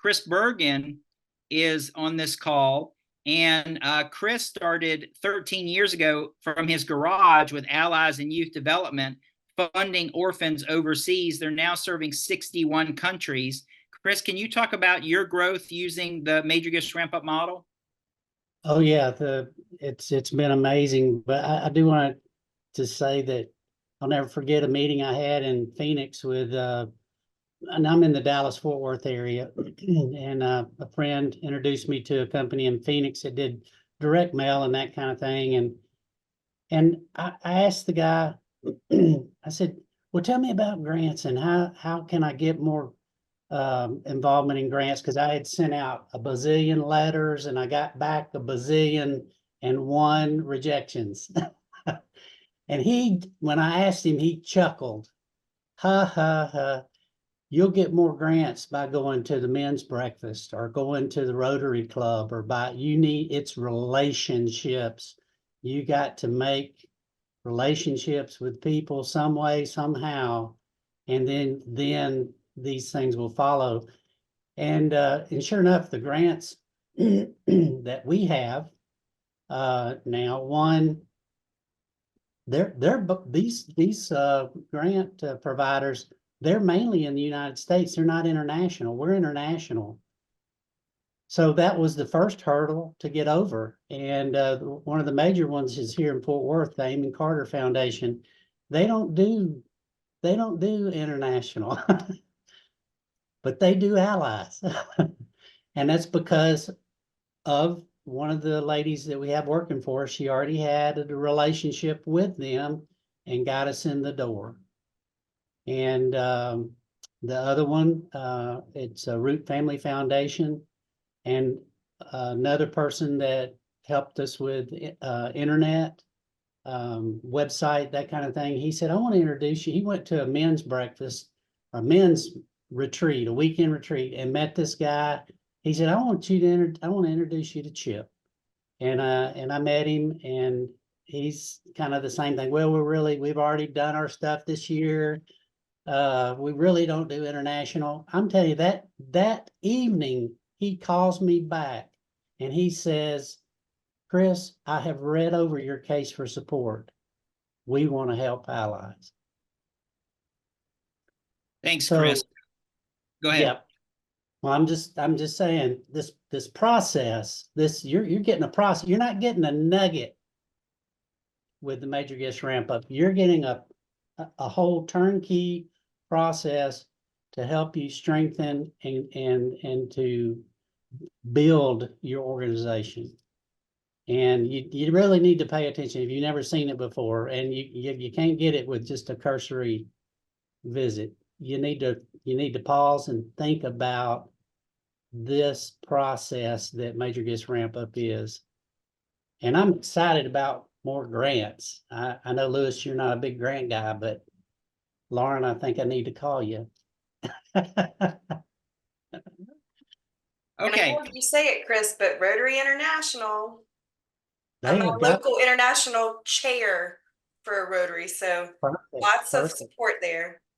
Chris Burgin is on this call. And Chris started 13 years ago from his garage with Allies in Youth Development, funding orphans overseas. They're now serving 61 countries. Chris, can you talk about your growth using the Major Gifts Ramp Up model? Oh yeah, it's been amazing. But I do want to say that I'll never forget a meeting I had in Phoenix with and I'm in the Dallas-Fort Worth area, and a friend introduced me to a company in Phoenix that did direct mail and that kind of thing. And I asked the guy, I said, well, tell me about grants and how can I get more involvement in grants? Because I had sent out a bazillion letters and I got back a bazillion and one rejections. And when I asked him, he chuckled, ha ha ha. You'll get more grants by going to the men's breakfast or going to the Rotary Club or it's relationships. You got to make relationships with people some way, somehow, and then these things will follow. And sure enough, the grants that we have now, these grant providers, they're mainly in the United States. They're not international. We're international. So that was the first hurdle to get over. And one of the major ones is here in Fort Worth, the Amon Carter Foundation. They don't do international, but they do allies. And that's because of one of the ladies that we have working for us. She already had a relationship with them and got us in the door. And the other one, it's a Root Family Foundation, and another person that helped us with internet, website, that kind of thing. He said, I want to introduce you. He went to a men's breakfast, a men's retreat, a weekend retreat, and met this guy. He said, I want to introduce you to Chip. And I met him, and he's kind of the same thing. Well, we've already done our stuff this year. We really don't do international. I'm telling you, that evening, he calls me back and he says, Chris, I have read over your case for support. We want to help allies. Thanks, Chris. Go ahead. Yeah. Well, I'm just saying this process, you're getting a process. You're not getting a nugget with the Major Gifts Ramp Up. You're getting a whole turnkey process to help you strengthen and to build your organization. And you really need to pay attention if you've never seen it before, and you can't get it with just a cursory visit. You need to pause and think about this process that Major Gifts Ramp Up is. And I'm excited about more grants. I know, Lewis, you're not a big grant guy, but Lauren, I think I need to call you. Okay. You say it, Chris, but Rotary International. I'm a Go. local international chair for Rotary, so Perfect. lots of support there.